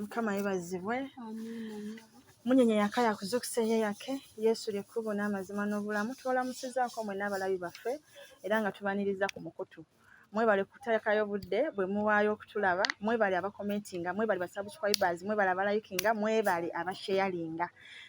Mukama yebazibwe. Amina. Munyenye yakaya kuzukuseeyo yake Yesu lyekkubo n'amazima n'obulamu twolamusizaako mwe n'abalabi baffe era nga tubaniriza ku mukutu. Mwebale kuteekayo budde bwe muwaayo okutulaba, mwebale abakomentinga, mwebale basubscribers, mwebale abalayikinga, mwebale abasharinga.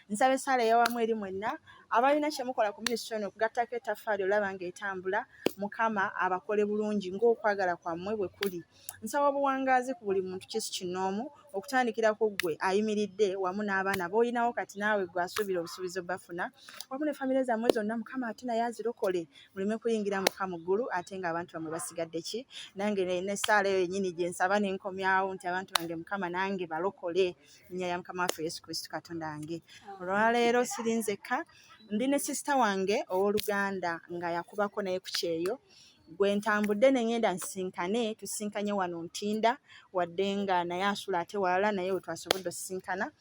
Nsabe sala yawamu eri mwenna abalina kye mukola ku ministry eno okugattako ettaffaali olaba ng'etambula, Mukama abakole bulungi ng'okwagala kwammwe bwe kuli. Nsaba obuwangaazi ku buli muntu kisu kinoomu okutandikira ku ggwe ayimiridde wamu n'abaana b'olinawo kati naawe gwe asuubira obusuubizo bafuna wamu ne famire zammwe zonna Mukama ate naye azirokole muleme kuyingira muka mu ggulu ate ng'abantu bamwe basigadde ki nange n'essaala eyo yennyini gye nsaba ne nkomyawo nti abantu bange Mukama nange balokole nnya ya Mukama waffe Yesu Kristo Katonda wange. Olwaleero sirinzekka ndi ne sisita wange ow'Oluganda nga yakubako naye ku kyeyo gwe ntambudde ne ngenda nsisinkane tusinkanye wano Ntinda wadde nga naye asula ate walala naye we twasobodde osisinkana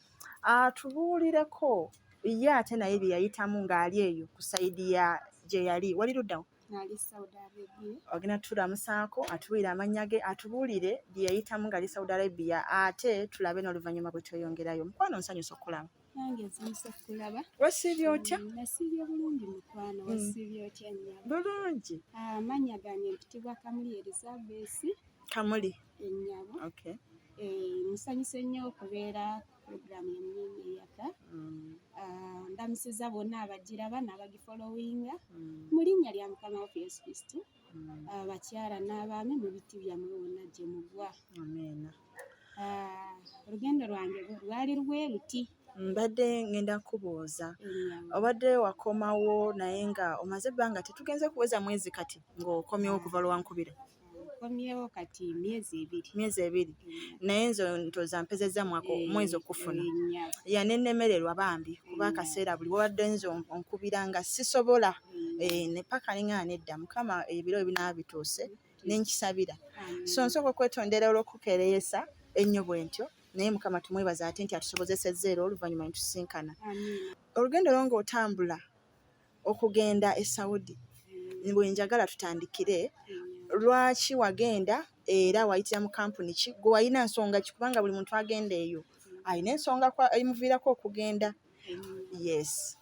atubuulireko ye ate naye bye yayitamu ng'ali eyo ku sayidi ya gye yali wali luddawo Nali Saudi Arabia. ogenda tutulamusaako atubuulire amannya ge atubuulire bye yayitamu ng'ali Saudi Arabia ate tulabe n'oluvannyuma bwe tweyongerayo. Mukwano nsanyusa okulaba. Nange nsanyusa kulaba. Wasiibye otya? Nasiibye bulungi mukwano, wasiibye otya nnyabo? Bulungi. Amannya gange mpitibwa Kamuli Elizabeth. Kamuli. Ennyabo. Okay. Nsanyuse nnyo okubeera puroguramu y'Emmeeme Eyaka. Ndamusiza bonna abagiraba n'abagifolowinga mu linnya lya Mukama waffe Yesu Kristo. Abakyala n'abaami mu biti byammwe wonna gye mugwa. Amen. Olugendo lwange lwali lwe luti. Mbadde ngenda kubuuza obadde wakomawo naye nga omaze ebbanga tetugenze kuweza mwezi kati ng'okomyewo okuva lwankubira? Nkomyewo kati myezi ebiri naye nze ntoza mpezezza mwezi okufuna yanennemererwa bambi kuba akaseera buli wabadde nze onkubira nga sisobola ne paka neŋŋana nedda Mukama ebiro ebinaaba bituuse nenkisabira so nsooka okwetondera olw'okukeereyesa ennyo bwe ntyo naye Mukama tumwebaza ate nti atusobozesezza era oluvannyuma ne tusinkana. Olugendo lwo ng'otambula okugenda e Saudi bwe njagala tutandikire lwaki wagenda era wayitira mu kampuni ki gwe walina nsonga ki kubanga buli muntu agenda eyo alina ensonga emuviirako okugenda. Yes.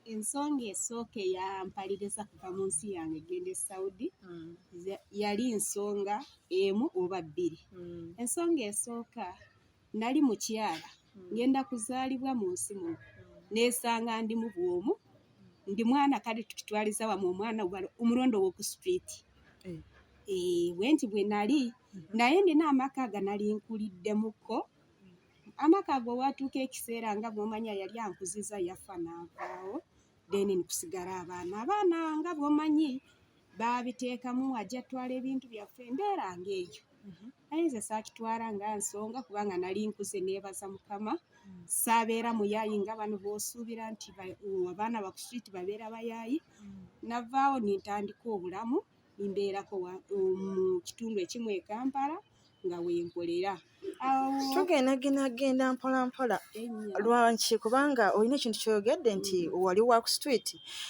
Ensonga esooka eyampaliriza kuva mu nsi yange egenda e Saudi yali nsonga emu oba bbiri. Ensonga esooka nali mukyala ngenda kuzaalibwa mu nsi muno neesanga ndi mu bwomu ndi mwana kale tukitwaliza wamu omwana omulondo w'oku street. Bwenti bwe nali naye ndina amaka aganali nkuliddemukko. Amaka ago watuuka ekiseera nga bw'omanya yali ankuziza yafa n'avaawo then nkusigala abaana nga bw'omanyi baabiteekamu ajja twala ebintu byaffe embeera ng'eyo naye nze saakitwala nga nsonga kubanga nali nkuze neebaza Mukama saabeera muyaayi nga bano b'osuubira nti abaana ba ku street babeera bayaayi. Navaawo nintandika obulamu nimbeerako mu kitundu ekimu e Kampala nga wenkolera. Tugendagenda mpola mpola lwaki kubanga olina ekintu ky'oyogedde nti wali wa ku street.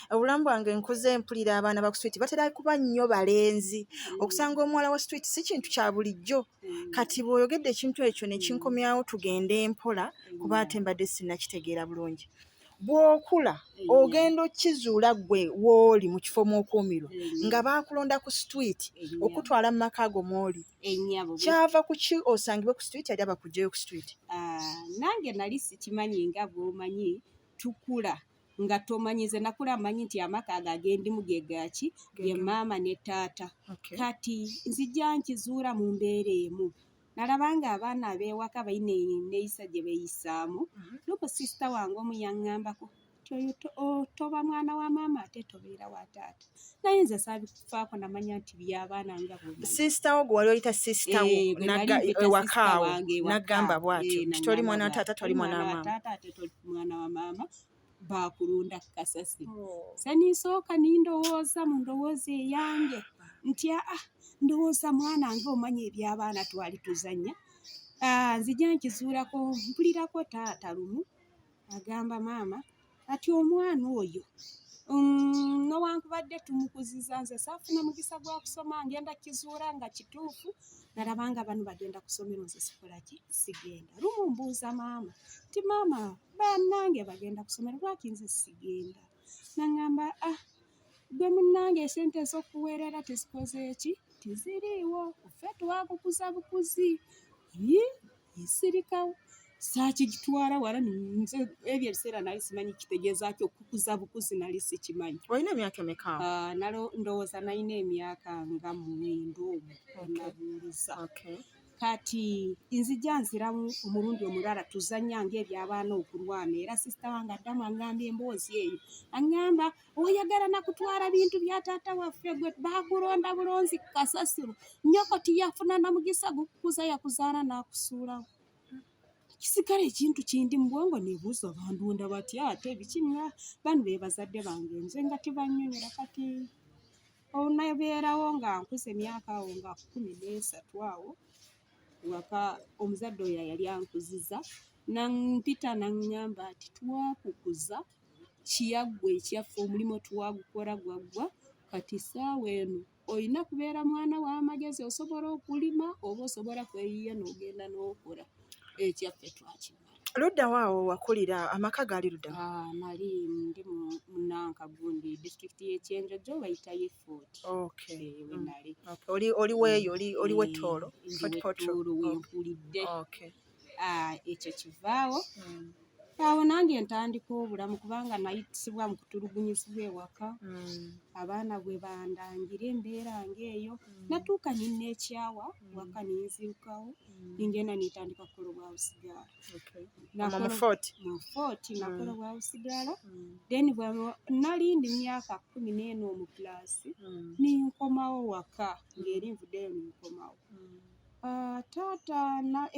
Obulamu bwange nkuze mpulira abaana ba ku street batera kuba nnyo balenzi. Okusanga omuwala wa street si kintu kya bulijjo. Kati bw'oyogedde ekintu ekyo ne kinkomyawo tugende mpola kuba ate mbadde sinnakitegeera bulungi. Bw'okula ogenda okkizuula ggwe w'oli mu kifo mw'okuumirwa nga baakulonda ku street okutwala mu maka ago mw'oli. Kyava ku ki osangibwe ku street ate abakuggyeyo ku street? Nange nali sikimanyi nga bw'omanyi tukula nga tomanyize nakula manyi nti amaka ago agendimu ge gaaki ye maama ne taata. Kati nzijja nkizuula mu mbeera emu. Nalabanga abaana ab'ewaka balina neeyisa gye beeyisaamu. Nuko sisita wange omu yaŋŋambako toba mwana wa maama ate tobeera wa taata. Naye nze saabifaako namanya nti by'abaana nga bwe. Sisita wo gwe wali oyita sisita wo ewakaawo n'aggamba bw'atyo nti toli mwana wa taata toli mwana wa maama. Ate toli mwana wa maama baakulunda ku kasasi. Saniisooka nindowooza mu ndowooza eyange nti ndowooza mwana nga omanya eby'abaana twali tuzannya. Nzija nkizuulako mpulirako taata lumu agamba maama ati omwana oyo Newankubadde tumukuziza nze saafuna mugisa gwa kusoma ngenda kizuula nga kituufu nalaba nga bano bagenda kusomero nze sikola ki sigenda. Lumu mbuuza maama nti maama bannange bagenda kusomero lwaki nze sigenda? Naŋŋamba gwe munnange esente ez'okuweerera tezikoze eki tiziriiwo, ffe twakukuza bukuzi nsirikawo saakigitwala wala nze ebyo ebiseera nali simanyi kitegeeza ki okukuza bukuzi nali sikimanyi. Olina emyaka emeka? Ndowooza nalina emyaka nga 9 omwo nabuuliza. Kati nzija nziramu omulundi omulala tuzanya ng'eby'abaana okulwana era sisita wange addamu aŋŋamba emboozi eyo aŋŋamba oyagala nakutwala bintu bya taata waffe gwe baakulonda bulonzi kasasiro nnyoko tiyafuna na mugisa gukukuza yakuzaala n'akusuulawo. Kisigala ekintu kindi mu bwongo neebuuza bandunda batya ate bikinya bano be bazadde bange nze nga tibannyonyola. Kati onabeerawo nga nkuze emyaka awo nga 13 awo waka omuzadde oyo yali ankuziza nampita naŋŋamba ati twakukuza kiyaggwe ekyaffe omulimu twagukola gwaggwa kati saawa eno olina kubeera mwana w'amagezi osobola okulima oba osobola kweyiya n'ogenda n'okola ekyaffe twakimala. Ludda waawo wakulira amaka gaali ludda? Nali ndi mu Nankagundi disitulikiti y'Ekyenjojo bayitayo Fort. We nali. Oli weeyo oli w'ettoolo? Wettoolo wenkulidde. Ekyo kivaawo awo nange ntandika obulamu kubanga nayitibwa mu kutulugunyizibwa ewaka abaana bwe bandangira embeera ng'eyo natuuka nyina ekyawa waka ninzirukawo ningenda nitandika kukola obwawusigaala mu Fort nakola obwawusigaala then nali ndi myaka 14 mu kilasi ninkomawo waka ng'eri nvuddeyo ninkomawo. Taata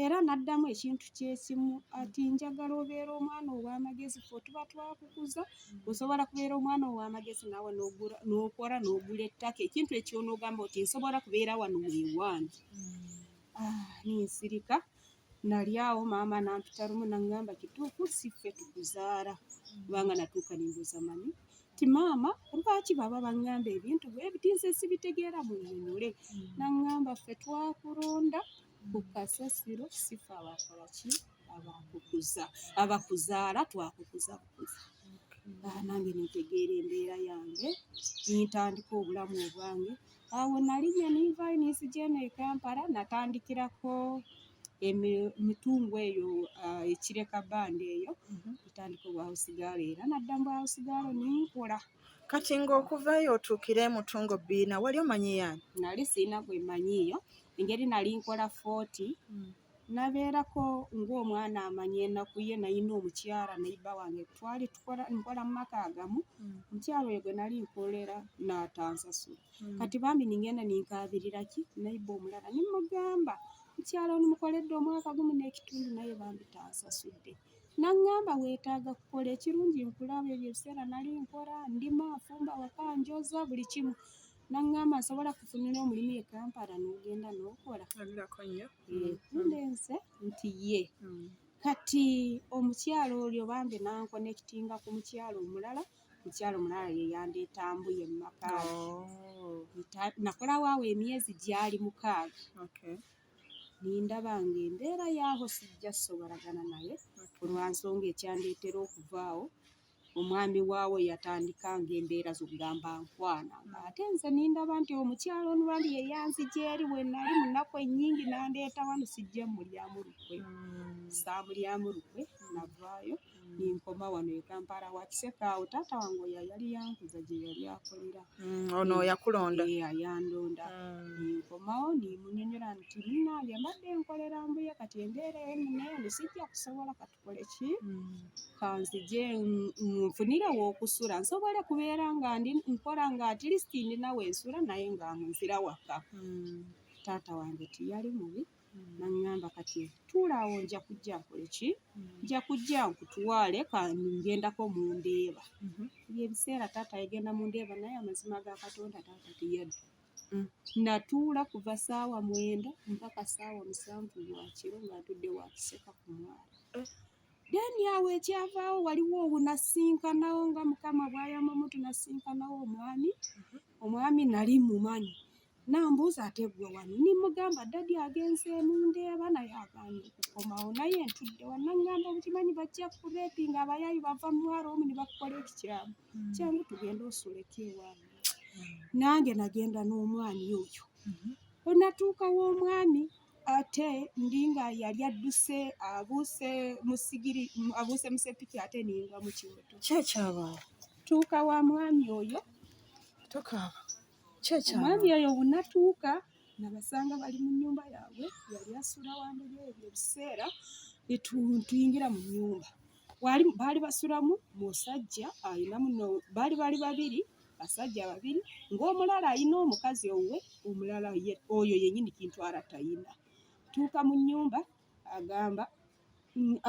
era n'addamu ekintu kyekimu ati njagala obeera omwana ow'amagezi ffe tuba twakukuza osobola kubeera omwana ow'amagezi naawe n'okola n'ogula ettaka ekintu ekyo n'ogamba oti nsobola kubeera wano weewange. Ninsirika nali awo maama nampita lumu naŋŋamba kituufu si ffe tukuzaala kubanga natuuka nimbuuza mami ti maama lwaki baba baŋŋamba ebintu bwe biti nze sibitegeera munnyonnyola. Naŋŋamba ffe twakulonda ku kasasiro si ffe abakola ki abakuzaala twakukuza bukuzi. Nange nitegeera embeera yange nintandika obulamu obwange awo nalinnya ninvaayo ninzija eno e Kampala natandikirako emitungu eyo ekireka bandi eyo ntandika obwawusigaala era nadda mu bwawusigaala ninkola. Kati ng'okuvayo otuukire Mutungo Biina wali omanyi yaani? Nali siina gwe mmanyiiyo engeri nali nkola 40 nabeerako ng'omwana amanyi ennaku ye nayina omukyala nayibba wange twali nkola mu maka agamu omukyala oyo gwe nali nkolera n'atansasula. Kati bambi ningenda ninkaabirira ki nayibba omulala nimugamba mukyala ono mukoledde omwaka gumu n'ekitundu naye bambi tansasudde. Naŋŋamba weetaaga kukola ekirungi nkulaba ebyo ebiseera nali nkola ndima nfumba waka njoza buli kimu. Naŋŋamba nsobola kufunira omulimu e Kampala n'ogenda n'okola. Ndenze nti ye. Kati omukyala olyo bambi nankonekitinga ku mukyala omulala ye yandeeta mbuye mu maka ge. Nakolawo awo emyezi gyali 6. Nindaba ng'embeera yaaho sijja sobolagana naye olwansonga ekyandeetera okuvaawo omwami waawo yatandika ng'embeera z'okugamba nkwana ate nze nindaba nti omukyala ono bambi ye yanzija eri bwe nali mu nnaku ennyingi nandeeta wano sijja mulyamu lukwe. Saamulyamu lukwe navaayo ninkoma wano e Kampala wakiseka awo taata wange oyo yali yankuza gye yali akolera. Ono yakulonda? Yandonda. Ninkomawo nimunyonyola nti munnange mbadde nkolera mbuye kati embeera eno sijja kusobola katukole ki kanzije nfunire w'okusula nsobole kubeera nga nkola nga atilisiti ndinawe ensula naye nga nzira waka. Taata wange tiyali mubi naŋŋamba kati tuulaawo nja kujja nkole ki nja kujja nkutwale ngendako mu Ndeeba. Ebiseera taata yagenda mu Ndeeba naye amazima ga Katonda taata teyadda. Natuula kuva ssaawa 9 mpaka ssaawa 7 lwakiro nga ntudde wakiseka ku mwala. Then yawe ekyavaawo waliwo obunasinkanawo nga mukama bw'ayamamu tunasinkanawo omwami nali mumanyi nambuuza ate gwe wano nimugamba dadi agenze mundeeba naye agaanye okukomawo naye ntudde wanaŋŋamba obukimanyi bajja kurepinga abayaayi bava mwaro omu ne bakukola ekikyamu kyangu tugenda osuleko ewange nange nagenda n'omwami oyo onatuuka w'omwami ate ndinga yali adduse abuuse musepiki ate ningwa mu kyoto kyekyabaawo tuuka wa mwami oyo tokaaba omwami oyo bunatuuka nabasanga bali mu nnyumba yaabwe yali asula wambere ebyo ebiseera netuyingira mu nnyumba baali basulamu musajja ayinamu baali babiri basajja babiri ng'omulala ayina omukazi owe omulala oyo yennyini kintwala tayina tuuka mu nnyumba agamba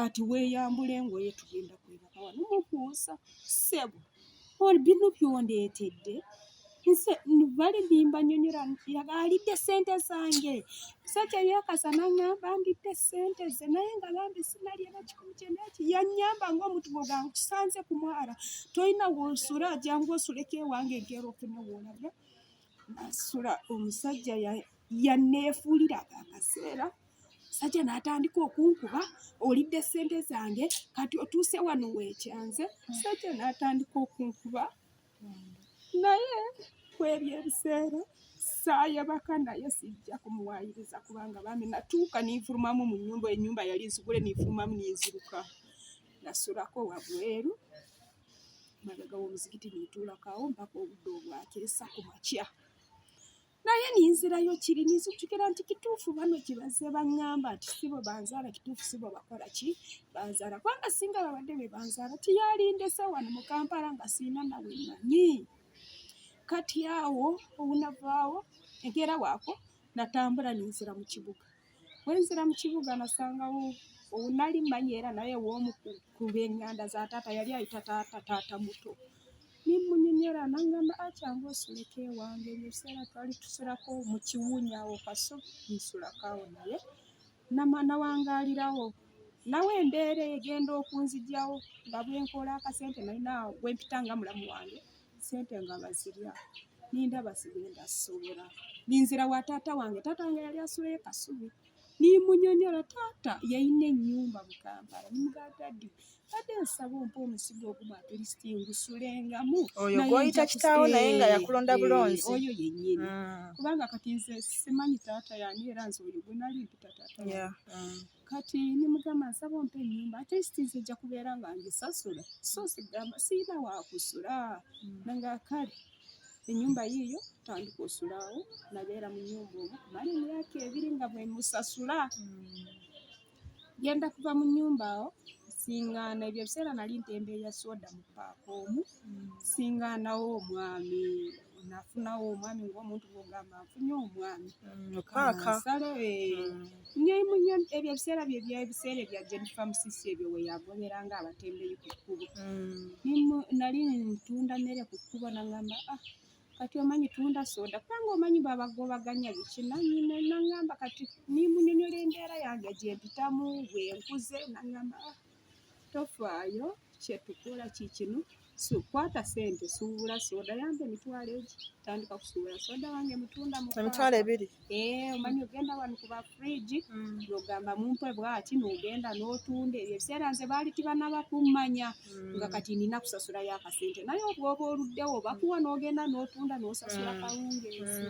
ati weeyambula engoye tugenda kwebaka wano mukuusa ssebo bino byondeetedde bali nimba nyonyola alidde ssente zange musajja yeekasa naŋŋamba ndidde ssente ze naye nga bambi sinalyera kikumi kyenaki yannyamba ng'omutugo gange kusanze kumwara tolina woosula jangu osuleko ewange enkeera ofune woolabya nasula omusajja yanneefuulira akaseera musajja n'atandika okunkuba olidde ssente zange kati otuuse wano weekyanze musajja n'atandika okunkuba naye kwebyo ebiseera saayebaka naye sijja kumuwaayiriza kubanga bambi natuuka ninfulumamu mu nnyumba ennyumba yali nzigule ninfulumamu ninziruka nasulako wabweru mabega w'omuzikiti nintuulakawo mpaka obudde obwakeesa ku makya naye ninzirayo kiri ninzijukira nti kituufu bano kibaze baŋŋamba nti sibo banzaala kituufu sibo bakola ki banzaala kubanga singa babadde be banzaala tiyalindese wano mu Kampala nga siina nawe manyi kati awo obunavaawo enkeera waako natambula ninzira mu kibuga wenzira mu kibuga nasangawo obunali manyi era naye w'omu ku b'eŋŋanda za taata yali ayita taata muto nimunyonyola nangamba akyangu osuleko ewange ebiseera twali tusulako mu kiwunya awo kaso nsulakawo naye nawangaalirawo nawe embeera egenda okunzijjawo nga bwenkola akasente nalina bwempitanga mulamu wange sente nga bazirya nindaba sigenda sobola ninzira wa taata wange yali asulayo kasubi nimunyonyola taata yayina ennyumba mu Kampala nimugadaddi ate nsaba ompa omusigo ogumu atulisti ngusulengamu oyo gw'oyita kitaawo naye nga yakulonda bulonzi oyo yennyini kubanga kati nze simanyi taata yani era nze oyo gwe nali mpita taata kati nimugamba nsaba ompa ennyumba ate nze nja kubeera nga ngisasula so sigamba siina wakusula nanga kale ennyumba yiiyo tandika osulaawo nabeera mu nnyumba omwo kumala emyaka 2 nga bwe musasula genda kuva mu nnyumba awo singaana ebyo ebiseera nali ntembeeya soda mu paaka omu singaanawo omwami nafunawo omwami ng'omuntu gw'ogamba nfunye omwami nsalo ebyo ebiseera ebiseera ebya Jennifer Musisi ebyo we yagobera nga abatembeeyi ku kkubo nali ntunda mmere ku kkubo nangamba kati omanyi tunda soda kubanga omanyi babagobaganya biki nanyine nangamba kati nimunyonyola embeera yange gyempitamu bwenkuze nangamba tofaayo kyetukola kikino kwata sente suubula soda yambe emitwalo egi tandika kusuubula soda wange mutunda emitwalo 2 omanyi ogenda wano kuba fridge nogamba mumpe bwati nogenda n'otunda ebyo ebiseera nze baali tibanaba kummanya nga kati nina kusasulayo akasente naye obwoba oluddewo bakuwa n'ogenda n'otunda n'osasula kawungeezi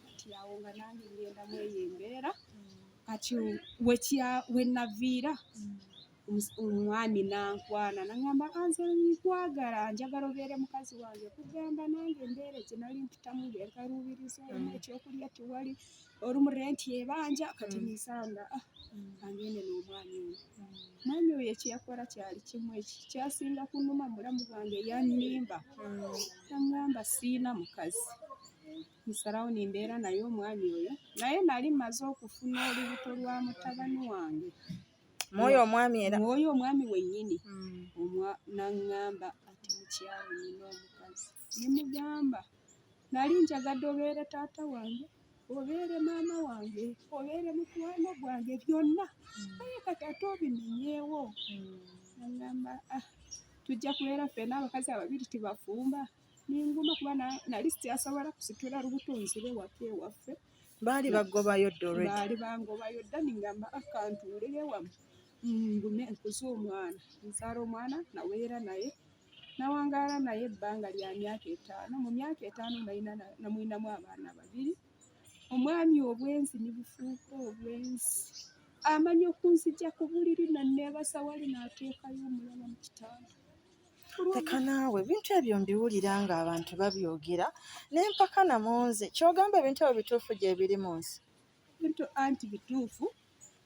kati awo nga nange ngendamu eyo embeera kati wenaviira omwami nankwana nangamba nze nkwagala njagala obeere mukazi wange kugamba nange embeera gye nali mpitamu byenkaluubiriza ekyokulya tiwali olumu renti ebanja kati nisanga angende n'omwami oyo mwami oyo ekyeyakola kyali kimu kyasinga kunuma mulamu gwange yannimba nangamba siina mukazi nsalawo nimbeera naye omwami oyo naye nali mmaze okufuna olubuto lwa mutabani wange mwoyo omwami era mwoyo omwami wennyini naŋŋamba ati mukyalo nina omukazi nimugamba nali njagadde obeere taata wange obeere maama wange obeere mukwano gwange byonna naye kati ate obimenyeewo. Nagamba tujja kubeera ffenna abakazi ababiri tibafumba ninguma kuba nali sikyasobola kusitula lubuto nzire waka ewaffe. Baali bagobayo dda olwedda? Baali bangobayo dda ningamba kantuulire wamu ngume nkuze omwana nzaala omwana naweera naye nawangaala naye ebbanga lya myaka 5. Mu myaka 5 namwinamu abaana 2. Omwami obwenzi ne bufuuka obwenzi, amanyi okunzijja ku buliri nanneebasa wali n'ateekayo omulala mu kitanda. Teka naawe ebintu ebyo mbiwulira ng'abantu babyogera naye mpaka namonze kyogamba ebintu ebyo bituufu gye biri mu nsi? Bintu anti bituufu.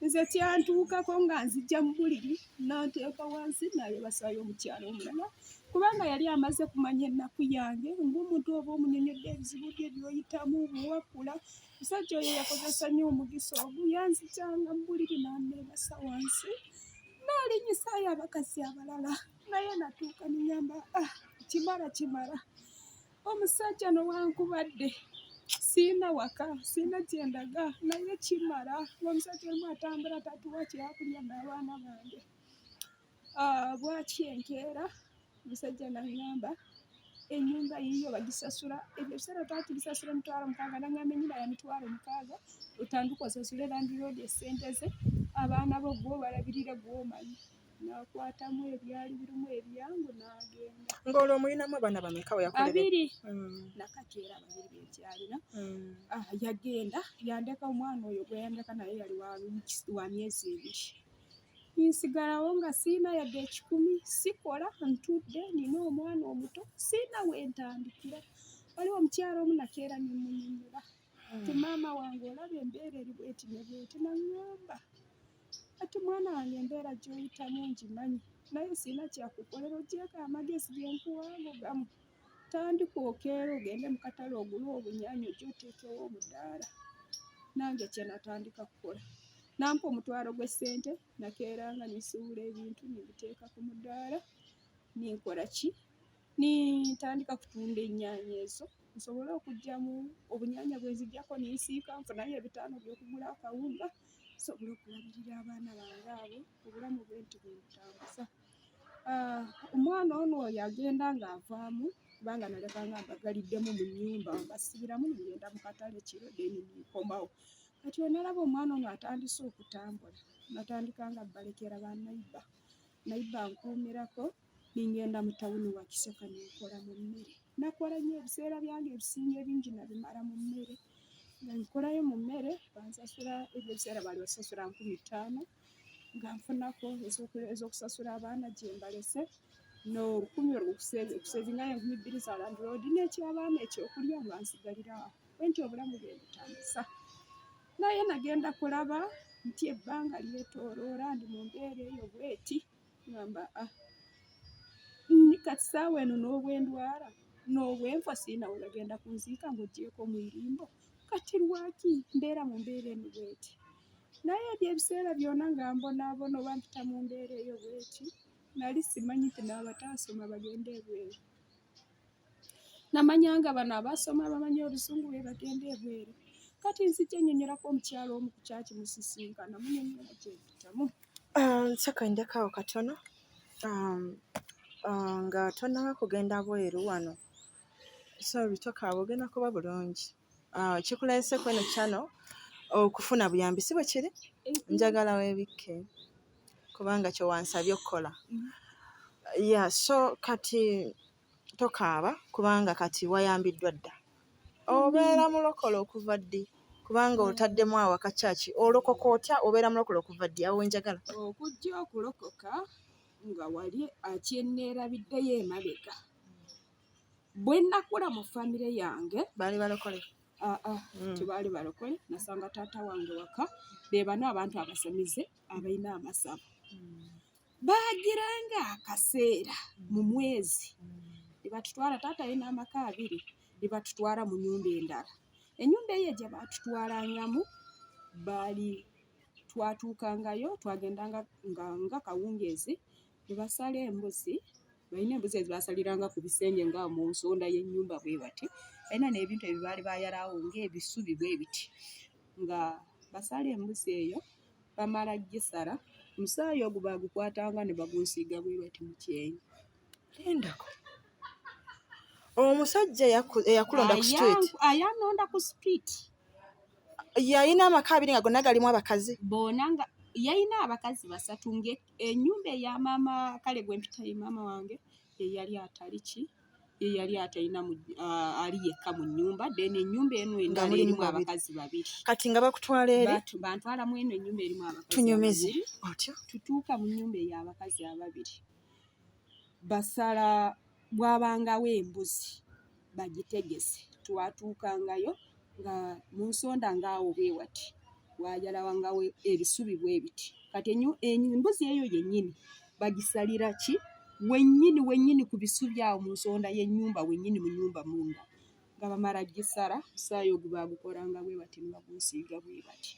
Nze kyantuukako nga nzijja mu buliri n'anteeka wansi n'ayebasayo omukyala omulala kubanga yali amaze kumanya ennaku yange ng'omuntu oba omunyonyodde ebizibu bye by'oyitamu buwakula. Musajja oyo yakozesa nnyo omugisa ogwo, yanzijjanga mu buliri n'anneebasa wansi n'alinyisaayo abakazi abalala. Naye natuuka ningamba kimala. Omusajja nowankubadde siina waka siina gyendaga naye kimala. Omusajja omu atambula tatuwa kyakulya n'abaana bange. Bwaki enkeera omusajja nagamba ennyumba yiyo bagisasula ebyo ebiseera twatubisasula $6,000 nagamba ennyumba ya $6,000 otandika osasule landiroodi essente ze abaana bo gwe obalabirire gw'omanyi. Nakwatamu ebyali birimu ebyangu n'agenda. Ng'olwo mulinamu abaana bameka we yakolera? 2. Nakati era 2 bekyalina. Yagenda yandeka omwana oyo gwe yandeka naye yali wa myezi 2. Nsigalawo nga siina yadde 10 sikola ntudde nina omwana omuto siina wentandikira. Waliwo omukyala omu nakeera nemunyonyola ti maama wange olaba embeera eri bweti ne bweti. Naŋŋamba ati mwana wange embeera gy'oyitamu ngimanyi naye siina kyakukolera oggyeko amagezi genkuwaago gamu. Tandika okeera ogende mu katale ogule obunyaanya ojje oteekewo omudaala. Nange kye natandika kukola. Nampa omutwalo gw'essente nakeeranga nisuula ebintu nibiteeka ku mudaala ninkola ki nintandika kutunda ennyaanya ezo nsobole okuggyamu obunyaanya bwe nziggyako ninsiika nfunayo $5 by'okugula akawunga nsobole okulabirira abaana bange abo obulamu bwe nti bwentambuza. Omwana ono oyo agenda ng'avaamu kubanga nalekanga mbagaliddemu mu nnyumba mbasibiramu ngenda mu katale kiro deni nkomawo. Kati onalaba omwana ono atandise okutambula natandika nga balekera bannayibba. Nayibba nkuumirako ningenda mu tawuni wa Kisaka ninkola mu mmere. Nakola nnyo ebiseera byange ebisinga ebingi nabimala mu mmere. Nga nkolayo mu mmere bansasula ebyo ebiseera baali basasula $5,000 nga nfunako ez'okusasula abaana gye mbalese $1,000 okusevingayo $2,000 za landiroodi n'ekyabaana ekyokulya nga nsigalira awo. Bwentyo obulamu bwe butambuza. Naye nagenda kulaba nti ebbanga lyetooloola ndi mu mbeera eyo bweti. Ngamba kati saawa eno n'obwendwala n'obwenfa siina we bagenda kunziika ng'oggyeko mu irimbo. Kati lwaki mbeera mu mbeera eno bweti? Naye ebyo ebiseera byonna nga mbonaabona oba mpita mu mbeera eyo bweti nali simanyi nti n'abataasoma bagenda ebweru. Namanyanga bano abasoma bamanyi oluzungu be bagenda ebweru. Kati nzijja nnyonnyolako omukyalo omu ku kyaki musisinkana munyonnyola gye mpitamu. Nsaka ndekaawo katono nga tonnaba kugenda bweru wano so bitokaawo ogenda kuba bulungi. Kikuleese kweno kyano okufuna buyambi si bwe kiri? Njagala weebikke kubanga kye wansabye okukola. So kati tokaaba kubanga kati wayambiddwa dda. Obeera mulokole okuva ddi? Kubanga otaddemu awaka kyaki olokoka otya obeera mulokole okuva ddi? Awo wenjagala okujja okulokoka nga wali akyenneerabiddeyo emabega. Bwe nakula mu famire yange baali balokole? Tebaali balokole. Nasanga taata wange waka be bano abantu abasamize abalina amasabo. Baagiranga akaseera mu mwezi ne batutwala taata alina amaka 2 ne batutwala mu nnyumba endala. Ennyumba eyo gye baatutwalangamu baali twatuukangayo twagendanga nga kawungeezi ne basala embuzi balina embuzi ezibasaliranga ku bisenge nga mu nsonda y'ennyumba bwe bati balina n'ebintu ebyo baali bayalawo ng'ebisubi bwe biti nga basala embuzi eyo bamala gisala omusaayi ogwo bagukwatanga ne bagunsiiga bwe bati mu kyenyi. Lindako omusajja eyakulonda ku street ayanonda ku street yalina amaka abiri nga gonna galimu abakazi boona nga yalina abakazi basatu ennyumba eya maama kale gwe mpitayi maama wange eyali ataliki eyali atalina ali yekka mu nnyumba then ennyumba eno endala erimu abakazi babiri kati nga bakutwala eri bantwala mu eno ennyumba erimu abakazi tunyumize otyo tutuuka mu nnyumba ey'abakazi ababiri basala bwabangawo embuzi bagitegese twatuukangayo nga mu nsonda ngaawo bwe wati wajalawangawo ebisubi bwe biti kati embuzi eyo yennyini bagisalira ki wennyini ku bisubi awo mu nsonda y'ennyumba wennyini mu nnyumba munda nga bamala gisala musaayi ogwo bagukolanga bwe bati ne bagunsiiga bwe bati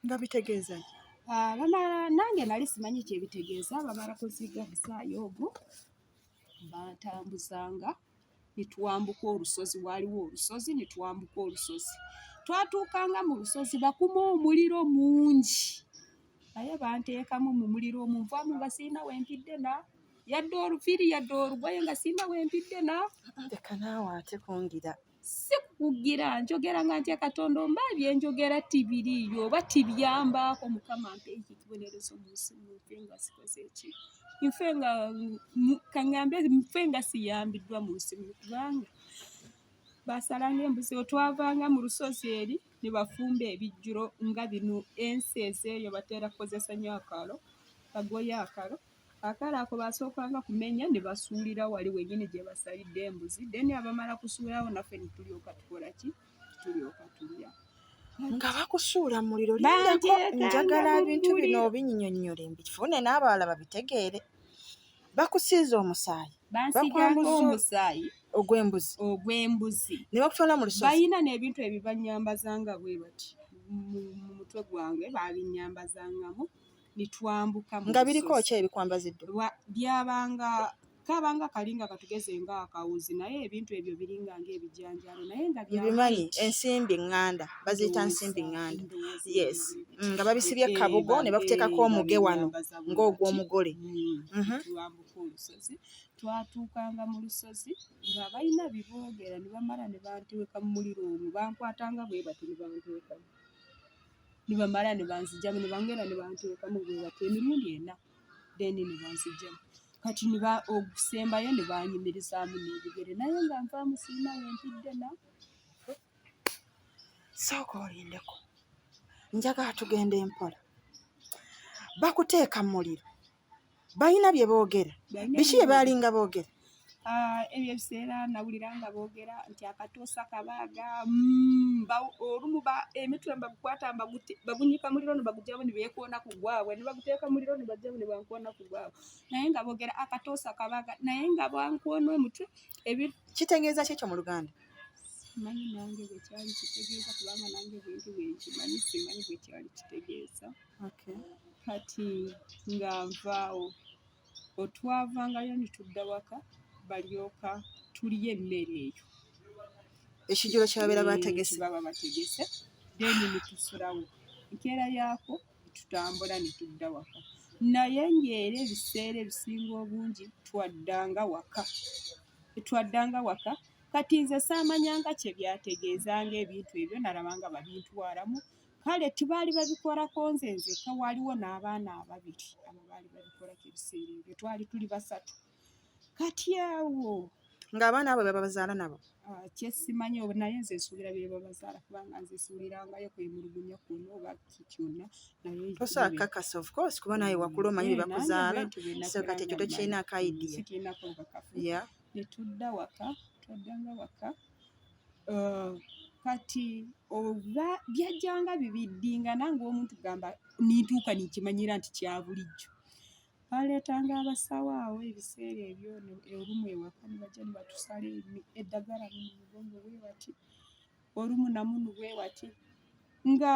nga bitegeeza bamala nange nali simanyi kyebitegeeza bamala kusiiga musaayi ogwo batambuzanga nitwambuka olusozi waaliwo olusozi nitwambuka olusozi twatuukanga mu lusozi bakuma omuliro mungi naye banteekamu mu muliro omunvamu nga siina wempidde na yadde oluviri yadde olugoye nga siina wempidde na leka naawe ate kungira si kukugira njogera nga ntya Katonda mba byenjogera tibiriiyo oba tibyambaako Mukama mpe ekibonerezo mu nsi mfe nga sikoze eki mfe nga kaŋŋambe mfe nga siyambiddwa mu nsi kubanga basalanga embuzi otwavanga mu lusozi eri ne bafumba ebijjulo nga bino ensi ezeeyo bateera kukozesa nnyo akalo kagoye akalo ako basookanga kumenya ne basuulira wali wenyini gye basalidde embuzi then abamala kusuulawo naffe ne tulyoka tukola ki tulyoka tulya nga bakusuula mu muliro lindako njagala ebintu bino obinnyonnyole mbifune n'abalala babitegeere bakusiiza omusaayi bansiganga omusaayi ogw'embuzi ne bakutwala mu lusozi balina n'ebintu ebibanyambazanga bwe bati mu mutwe gwange babinyambazangamu nitwambuka nga biriko ki ebikwambaziddwa byabanga kabanga kalinga katugeze nga akawuzi naye ebintu ebyo biringa ng'ebijanjalo naye nga bimanyi ensimbi ŋŋanda baziyita nsimbi ŋŋanda yes nga babisibye kabugo ne bakuteekako omuge wano ng'ogw'omugole twambuka olusozi twatuukanga mu lusozi nga balina biboogera ne bamala ne banteeka mu muliro omwo bankwatanga bwe bati ne banteekamu ne bamala ne banzijjamu ne bangera ne banteekamu bwe bati emirundi ena then ne banzijjamu kati okusembayo ne banyimirizaamu n'ebigere naye nga nvaamu siina wempidde na sooka olindeko njagala tugenda empola bakuteeka mu muliro balina bye boogera biki bye baalinga boogera ebyo ebiseera nawulira nga boogera nti akatoosa kabaaga olumu emitwe bagukwata bagunyika muliro ne bagugyamu ne beekoona ku gwabwe ne baguteeka muliro ne bajjamu ne bankoona ku gwabwe naye nga boogera akatoosa kabaaga naye nga bankoona omutwe kitegeeza kyekyo mu Luganda simanyi nange bwe kyali kitegeeza kubanga nange bwenti bwenkimanyi simanyi bwe kyali kitegeeza kati nga nvaawo otwavangayo ne tudda waka balyoka tulya emmere eyo ekijjulo kyababeera bategese baba bategese then netusulawo enkeera yaako tutambula ne tudda waka naye ng'era ebiseera ebisinga obungi twaddanga waka kati nze saamanyanga kye byategeezanga ebintu ebyo nalabanga babintwalamu kale tibaali babikolako nze nzekka waliwo n'abaana ababiri abo baali babikolako ebiseera ebyo twali tuli basatu kati awo ng'abaana abo babazaala nabo kyesimanyi naye nze nsuubira bye babazaala kubanga nze nsuulirangayo kwemulugunya kuno oba kyonna naye tosobola kakasa of course kuba naye wakula omanyi bye bakuzaala so kati ekyo tokirinako idea ne tudda waka twaddanga waka kati oba byajjanga bibiddinga nange omuntu gamba nintuuka ninkimanyira nti kya bulijjo baleetanga abasawo awo ebiseera ebyo olumu ewaka ne bajja ne batusala eddagala mu mugongo bwe bati olumu namunu bwe bati nga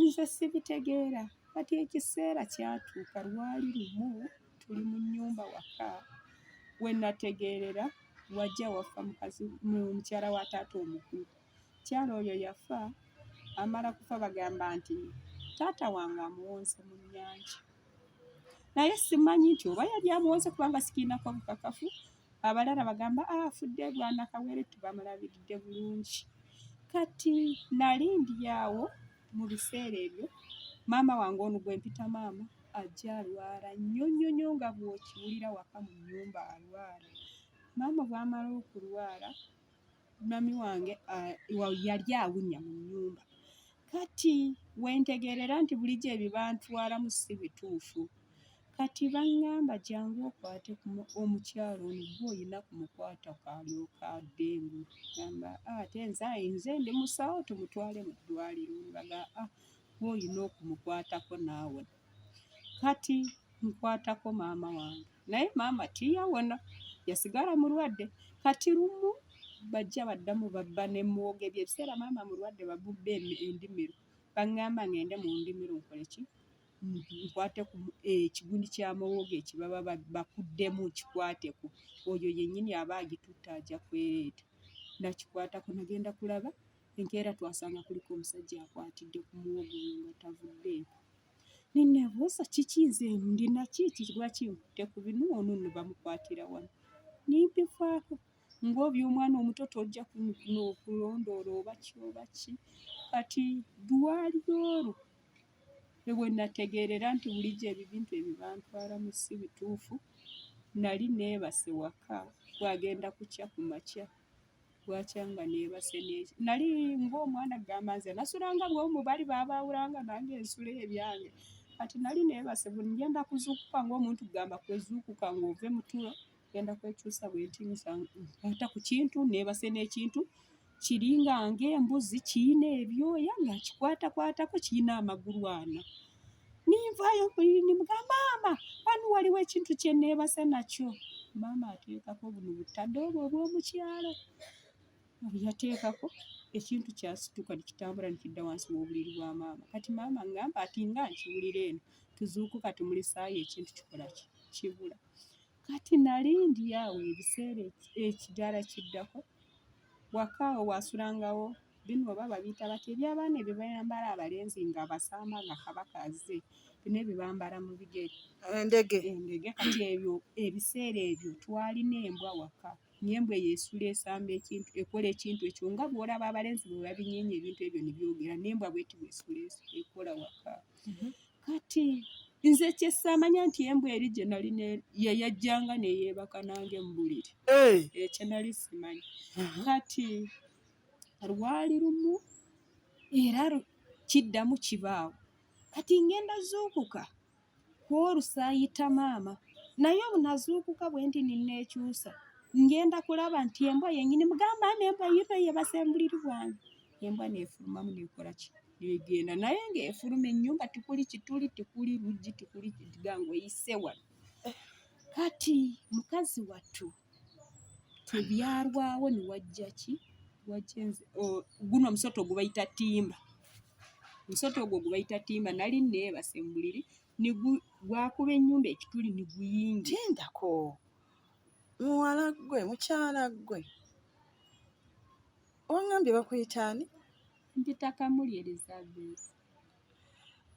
nze sibitegeera kati ekiseera kyatuuka lwali lumu tuli mu nnyumba waka we nategeerera wajja waffa mukyala wa taata omukulu. Mukyala oyo yafa, amala kufa bagamba nti taata wange amuwonse mu nnyanja. Naye simanyi nti oba yali amuwonse kubanga sikiinako bukakafu. Abalala bagamba afudde bwanakawere tebamulabiridde bulungi. Kati nali ndi awo mu biseera ebyo, maama wange ono gwe mpita maama ajja alwala nnyo nga bw'okiwulira waka mu nnyumba alwala. Maama bw'amala okulwala, mami wange yali awunya mu nnyumba. Kati wentegeerera nti bulijjo ebyo bantwalamu si bituufu. Kati baŋŋamba jangu okwate omukyalo ono gwe olina kumukwata kalyoka addengu. Gamba ate nze ndi musawo tumutwale mu ddwaliro. Baga gwe olina okumukwatako naawe. Kati nkwatako maama wange, naye maama tiyawona, yasigala mulwadde. Kati lumu bajja baddamu babba n'emmwogo. Ebyo ebiseera maama mulwadde babubba endimiro. Baŋŋamba ŋŋende mu ndimiro nkole ki? Nkwate ku ekigundi kya muwogo ekibaba bakuddemu kikwateko. Oyo yennyini aba agitutte ajja kwereeta. Nakikwatako nagenda kulaba, enkeera twasanga kuliko omusajja akwatidde ku muwogo nga tavuddeeko. Ninneebuuza kiki nze ndina kiki lwaki nkutte ku bino ono nno bamukwatira wano. Nimpifaako ng'oby omwana omuto tojja okulondoola oba ki oba ki. Kati lwali olwo we nategeerera nti bulijjo ebintu ebyo bantwalamu si bituufu. Nali neebase waka, bwagenda kukya ku makya bwakya nga neebase nali ng'omwana gamba nze nasulanga bw'omu bali babaawulanga nange ensula ebyange. Kati nali neebase bwe ngenda kuzuukuka ng'omuntu gamba kwezuukuka ng'ove mu tulo, genda kwekyusa bwentimusa nkwata ku kintu neebase n'ekintu kiringa ng'embuzi kiyina ebyoya nga kikwatakwatako kiyina amagulu ana. Ninvaayo nimugamba maama wano waliwo ekintu kye neebase nakyo. Maama ateekako buno butadde obwo obw'omukyalo. Yateekako ekintu kyasituka nikitambula nikidda wansi w'obuliri bwa maama. Kati maama ngamba ati nga nkiwulira eno tuzuukuka tumulisaayo ekintu kikola kibula. Kati nali ndi awo ebiseera ekirala kiddako, waka awo wasulangawo bino oba babiyita bati ebyabaana ebyo bambala abalenzi nga basamba nga kabaka azze, bino ebyo bambala mu bigere endege. Kati ebyo ebiseera ebyo twalina embwa waka. Embwa eyo esula esamba ekintu ekola ekintu ekyo nga bw'olaba abalenzi bwe babinyeenya ebintu ebyo ne byogera, n'embwa bw'eti bw'esula ekola waka. Kati nze kyesamanya nti embwa eri gye nali yajjanga neyeebaka nange mu buliri. Ekyo nali simanyi. Kati lwali lumu era kiddamu kibaawo. Kati ngenda zuukuka kw'olusaayita maama, naye obunazuukuka bwe nti ninneekyusa ngenda kulaba nti embwa yennyini mugamba embwa yino yeebase mu buliri bwange. Embwa neefulumamu neekola ki? Negenda naye ng'efuluma ennyumba tikuli kituli tikuli luggi tikuli kigango eyise wano. Kati mukazi wattu tebyalwawo ne wajja ki? Guno omusota ogwo bayita timba. Omusota ogwo gubayita timba. Nali neebase mu buliri gwakuba ennyumba ekituli ne guyingira. Tindako muwala gwe mukyala gwe wangambye bakuyita ani? Mpita Kamuli Elizabeth.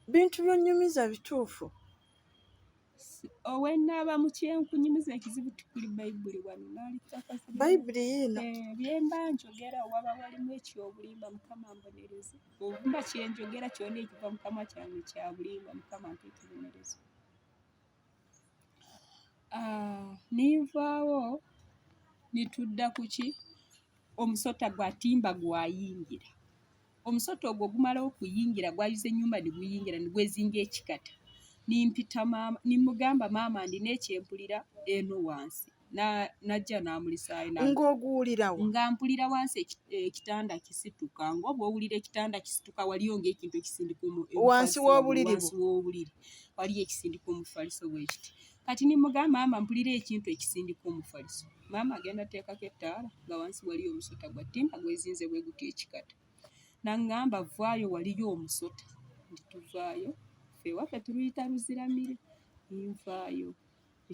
Bintu byonnyumiza bituufu? Owennaaba mu kyenkunyumiza ekizibu tikuli bayibuli wano naalitakaza bayibuli yiino byemba njogera waba walimu ekyobulimba Mukama mbonereze. Obumba kyenjogera kyonna ekiva mu kamwa kyange kya bulimba Mukama mpeeteremereze. Ninvaawo nitudda ku ki? Omusota gwa timba gwayingira. Omusota ogwo gumala okuyingira gwayuza ennyumba ne guyingira ne gwezinga ekikata. Nimpita maama nimugamba maama ndina ekyempulira eno wansi. Najja n'amulisaayo ng'oguwulirawo nga mpulira wansi ekitanda kisituka ng'obw'owulira ekitanda kisituka waliyo ng'ekintu ekisindika wansi w'obuliri waliyo ekisindika omufaliso bwekiti. Kati nimugamba maama mpulira ekintu ekisindika omufaliso. Maama agenda ateekako ettaala nga wansi waliyo omusota gwa timba gwezinze bwe guti ekikata. Naŋŋamba vaayo waliyo omusota. Ndi tuvaayo ffe ewaffe tuluyita luziramire. Nvaayo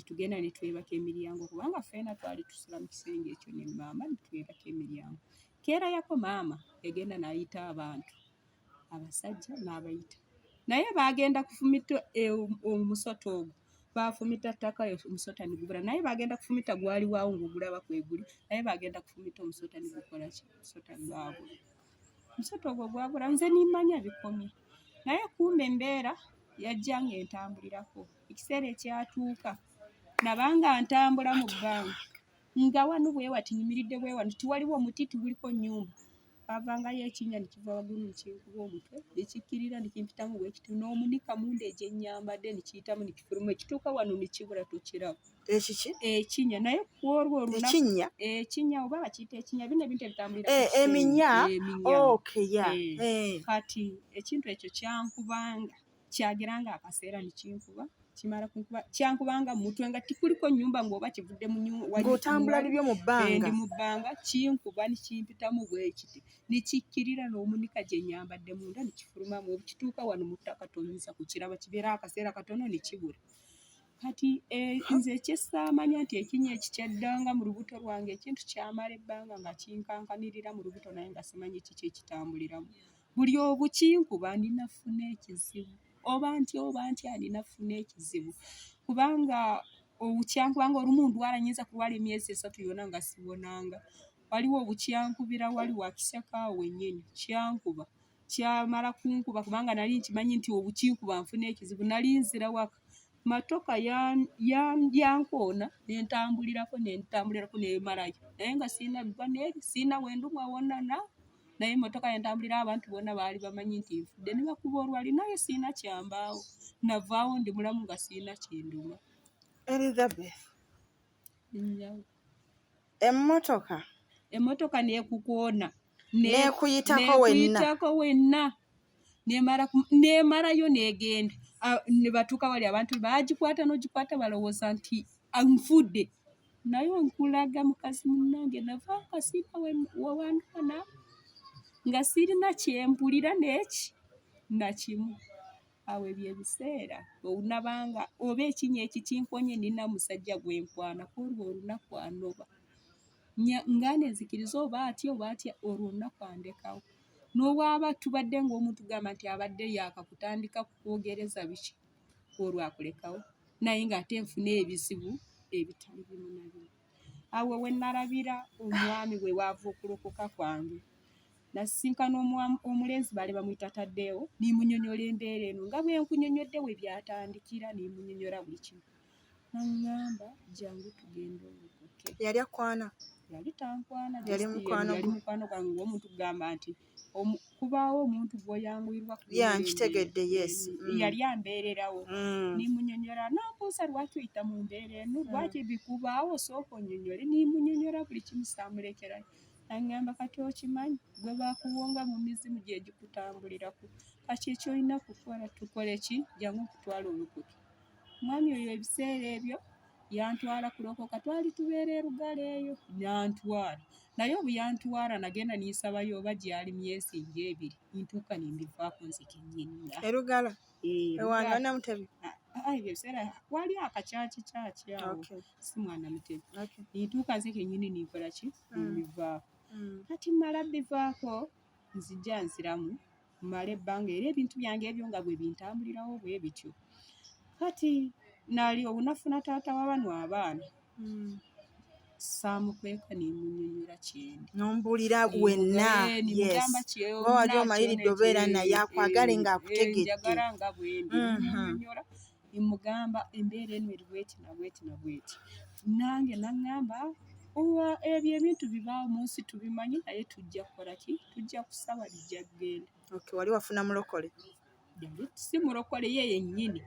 tugenda ne twebaka emiryango kubanga ffeena twali tusula mu kisenge ekyo ne maama ne twebaka emiryango. Keera yako maama yagenda n'ayita abantu abasajja n'abayita naye bagenda kufumita omusota ogwo bafumita ttaka omusota ne gubula naye bagenda kufumita gwali waawo ng'ogulaba kweguli naye bagenda kufumita omusota ne gukola ki omusota gwabula. Omusota ogwo gwabula nze nimmanya bikomye naye kumbe embeera yajja ng'entambulirako. Ekiseera ekyatuuka nabanga ntambula mu bbanga nga wano bwe wati nyimiridde bwe wano tiwaliwo omuti tiguliko nnyumba bavangayo ekinnya ne kiva waggulu ne kinkuba omutwe ne kikkirira ne kimpitamu bwe kiti n'omunika munde egyennyambadde ne kiyitamu ne kifuluma ekituuka wano ne kibula tokiraba. Ekiki? Ekinnya naye ku olwo olunaku ekinnya? Ekinnya oba bakiyita ekinnya bino ebintu ebitambulira eminya? Okay, yeah. Kati ekintu ekyo kyankubanga kyagira nga akaseera ne kinkuba kimala kunkuba kyankubanga mu mutwe nga tikuliko nnyumba ng'oba kivudde mu nnyumba ng'otambula bibyo mu bbanga. Ndi mu bbanga kinkuba ne kimpitamu bwe kiti ne kikkirira n'omunika gye nnyambadde munda ne kifulumamu obukituuka wano mu ttaka toyinza kukiraba kibeera akaseera katono ne kibula. Kati nze ekyesaamanya nti ekinnya ekikyaddanga mu lubuto lwange ekintu kyamala ebbanga nga kinkankanirira mu lubuto naye nga simanyi kiki ekitambuliramu. Buli obukinkuba ndinafuna ekizibu oba ntya ndinafuna ekizibu kubanga obukyankubanga olumu ndwala nyinza kulwala emyezi 3 yonna nga siwonanga. Waliwo obukyankubira wali wakisaka wennyini kyankuba kyamala kunkuba kubanga nali nkimanyi nti obukinkuba nfuna ekizibu nali nzira waka matoka yankoona nentambulirako nemalayo naye nga sirina biva n'eri sirina wendumwa wonnana naye motoka yentambulira abantu bonna baali bamanyi nti nfudde ne bakuba olwali naye sirina kyambaawo navaawo ndi mulamu nga sirina kyenduma. Elizabeth, emmotoka nekukoona nekuyitako wenna nemalayo negenda ne batuuka wali abantu bagikwata n'ogikwata balowooza nti nfudde naye nkulaga mukazi munnange nava kasiina wewandukana nga sirina kyempulira neki nakimu. Awo ebyo ebiseera olunabanga oba ekinnya ekikinkonye nina musajja gwenkwana kwolwo olunaku anoba nganezikiriza oba atya olwo olunaku andekawo n'obwaba tubadde ng'omuntu gamba nti abadde yakakutandika kukwogereza biki olwo akulekawo naye ng'ate nfuna ebizibu ebitali bimu na bimu. Awo we nalabira omwami we waava okulokoka kwange nasisinkana omulenzi baali bamuyita Taddeewo nimunyonyola embeera eno nga bwe nkunyonyodde we byatandikira nimunyonyola buli kimu naŋŋamba jangu tugende olukoke. Yali akwana? Yali tankwana yali mukwano gwange ng'omuntu kugamba nti kubaawo omuntu gw'oyanguyirwa nkitegedde yes yali ambeererawo nimunyonyola nambuuza lwaki oyita mu mbeera eno lwaki bikubaawo sooka onyonyole nimunyonyola buli kimu saamulekerayo. Naŋŋamba kati okimanyi gwe bakuwonga mu mizimu gye gikutambulirako kati ekyolina kukola tukole ki jangu nkutwala olukutu. Mwami oyo ebiseera ebyo yantwala kulokoka twali tubeera erugala eyo yantwala naye obu yantwala nagenda ninsabayo oba gyali myezi 2 ntuuka nimbivaako nze kennyini. Erugala ewana Namutebi? Ebyo ebiseera wali akacaaki awo si mwana Mutebi ntuuka nze kennyini ninkola ki nimbivaako. Kati mmala bivaako nzijja nziramu mmala ebbanga era ebintu byange ebyo nga bwe bintambulirawo bwe bityo. Kati nali obunafuna taata wa bano abaana saamukweka nimunyonyola kyendi nombulira wenna wali omaliridde obeera naye akwagale ng'akutegedde njagala nga bwendi nimunyonyola nimugamba embeera eno eri bweti na bweti na bweti nange naŋŋamba ebyo ebintu bibaawo mu nsi tubimanyi naye tujja kukola ki tujja kusaba bijja kugenda. Wali wafuna mulokole? Si mulokole ye yennyini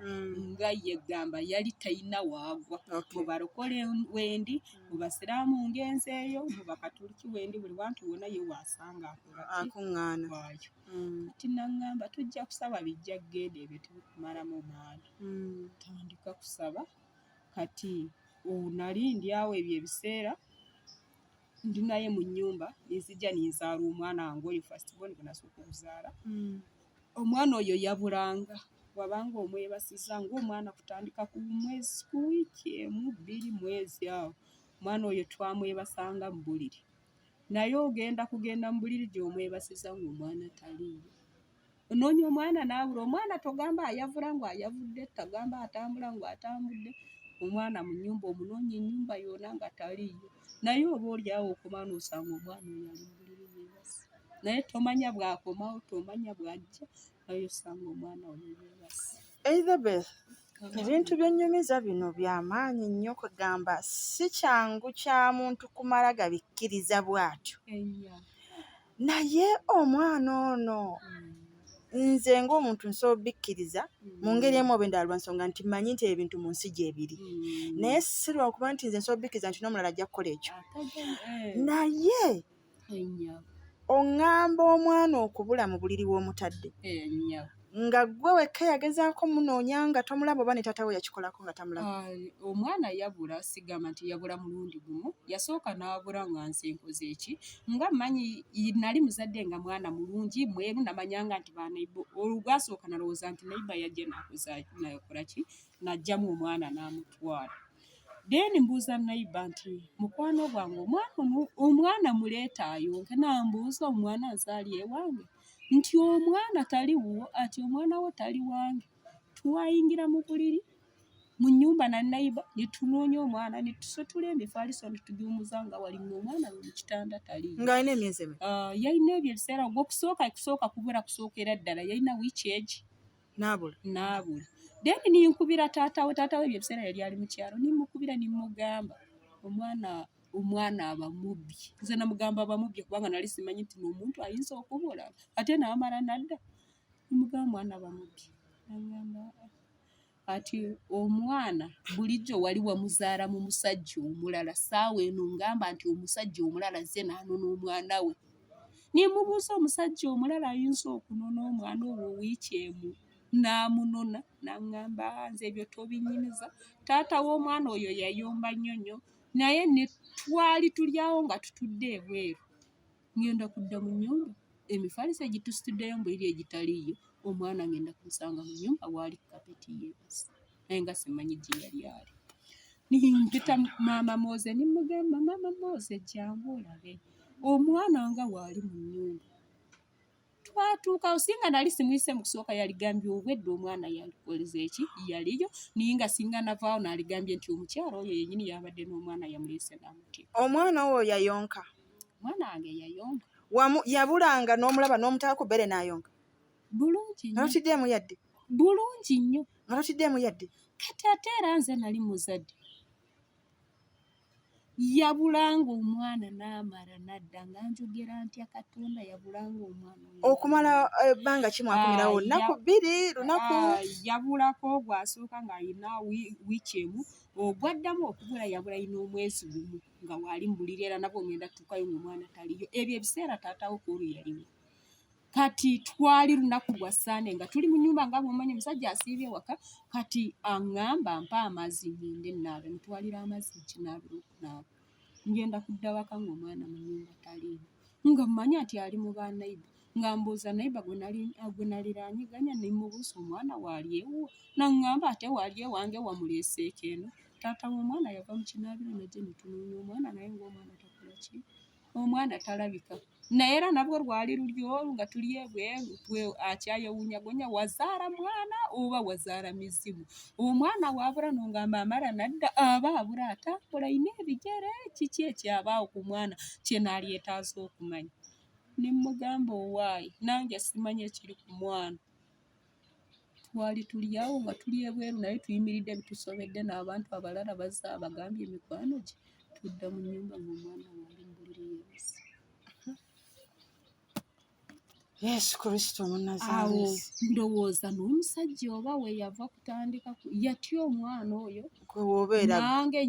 nga yegamba yali talina waagwa mu balokole wendi mu basiraamu ngenzeeyo mu bakatuliki wendi buli wantu wonna ye wasanga akuŋŋaana waayo. Kati naŋŋamba tujja kusaba bijja kugenda ebyo tebikumalamu maani tandika kusaba. Kati nali ndi awo ebyo ebiseera ndi naye mu nnyumba nzijja ninzaala omwana wange oyo first born gwe nasooka okuzaala. Omwana oyo yabulanga wabanga omwebasiza ng'omwana kutandika ku mwezi ku wiiki emu 2 mwezi awo omwana oyo twamwebasanga mu buliri naye ogenda kugenda mu buliri gy'omwebasiza ng'omwana taliiyo onoonya omwana n'abula omwana togamba ayavula ngu ayavudde togamba atambula ngu atambudde omwana mu nnyumba omunoonya ennyumba yonna nga taliiyo naye oba oli awo okoma n'osanga omwana oyo ali mu buliri yeebase naye tomanya bw'akomawo tomanya bw'ajja naye osanga omwana oyo yeebase. Elizabeth, ebintu by'ennyumiza bino by'amaanyi nnyo kugamba si kyangu kya muntu kumala gabikkiriza bw'atyo naye omwana ono nze ng'omuntu nsobola obbikkiriza mu ngeri emu oba endala lwa nsonga nti mmanyi nti ebintu mu nsi gyebiri naye si lwakuba nti nze nsobola obbikkiriza nti n'omulala ajja kukola ekyo naye oŋŋamba omwana okubula mu buliri w'omutadde nga ggwe wekka yagezaako munoonya nga tomulaba oba ne taata we yakikolako nga tamulaba. Omwana yabula sigamba nti yabula mulundi gumu yasooka n'abula nga nsenkoze eki nga mmanyi nali muzadde nga mwana mulungi mweru namanya nga nti banaibo olwasooka nalowooza nti naiba yajja nakola ki najjamu omwana n'amutwala then mbuuza naiba nti mukwano gwange omwana muleeta ayonke nambuuza omwana nzaali ewange nti omwana taliwo ati omwana wo tali wange twayingira mu buliri mu nnyumba na naiba ne tunoonya omwana ne tusotula emifaaliso ne tugumuza nga wali omwana we mu kitanda taliyo ng'alina emyezi eme yalina ebyo ebiseera kusooka kubula kusookera ddala yalina wiiki egi n'abula then ninkubira taata we ebyo ebiseera yali ali mu kyalo nimukubira nimugamba omwana aba mubbi nze namugamba aba mubbi kubanga nali simanyi nti n'omuntu ayinza okubula ate n'amala nadda nimugamba omwana aba mubbi nagamba ati omwana bulijjo wali wamuzaala mu musajja omulala saawa eno ngamba nti omusajja omulala zze n'anona omwana we nimubuuza omusajja omulala ayinza okunona omwana owo wiiki emu n'amunona naŋŋamba nze ebyo tobinyumiza taata w'omwana oyo yayomba nnyonnyo naye ne twali tulyawo nga tutudde ebweru ngenda kudda mu nnyumba emifaaliso egitusituddeyo mu buliri egitaliiyo omwana ngenda kumusanga mu nnyumba waali kapeti yeebase naye nga simanyi gye yali ali nimpita maama Mooze nimugamba maama Mooze jangu olabe omwana nga waali mu nnyumba twatuukawo singa nali simuyise mu kusooka yaligambye obwedde omwana yalikoleza eki yaliyo naye nga singa navaawo n'aligambye nti omukyala oyo yennyini yabadde n'omwana yamuleese n'amuteeka omwana wo yayonka omwana wange yayonka yabulanga n'omulaba n'omutaako bere n'ayonka bulungi nnyo notiddeemu yadde bulungi nnyo nga notiddeemu yadde kati ate era nze nali muzadde yabulanga omwana n'amala nadda nga njogera ntya Katonda yabulanga omwana okumala ebbanga kimwakumirawo nnaku 2 lunaku yabulako gwasooka ng'alina wiiki emu ogwaddamu okubula yabula ina omwezi gumu nga waali mu buliri era nabwo ngenda tukayo ng'omwana taliyo ebyo ebiseera taatawo koolu yaliwo kati twali lunaku lwa Sande nga tuli mu nnyumba nga bw'omanyi omusajja asiibye waka kati aŋŋamba mpa amazzi ngende naabe mutwalira amazzi kinaabira okunaaba ngenda kudda waka ng'omwana mu nnyumba taliyo nga mmanya nti ali mu banaiba nga mbuuza naiba gwe naliraanyiganya nimubuusa omwana waali ewuwo naŋŋamba ate waali ewange wamuleeseeko eno taata w'omwana yava mu kinaabiro najje ne tunoonya omwana naye ng'omwana takola ki omwana talabika naye era nabwo lwali luli olwo nga tuli ebweru akyayewunyagonya wazaala mwana oba wazaala mizimu omwana waabula n'ongamba amala nadda aba abula atambula ina ebigere kiki ekyabaawo ku mwana kye nalyetaaza okumanya nimugamba owaayi nange simanyi ekiri ku mwana twali tulyawo nga tuli ebweru naye tuyimiridde bitusobedde n'abantu abalala bazza bagambye emikwano gye tudda mu nnyumba ng'omwana waali mu buliri yeebase Yesu Kristo awo Munnazaaleesi ndowooza n'omusajja oba we yava kutandika yatya omwana oyo gwe w'obeera nange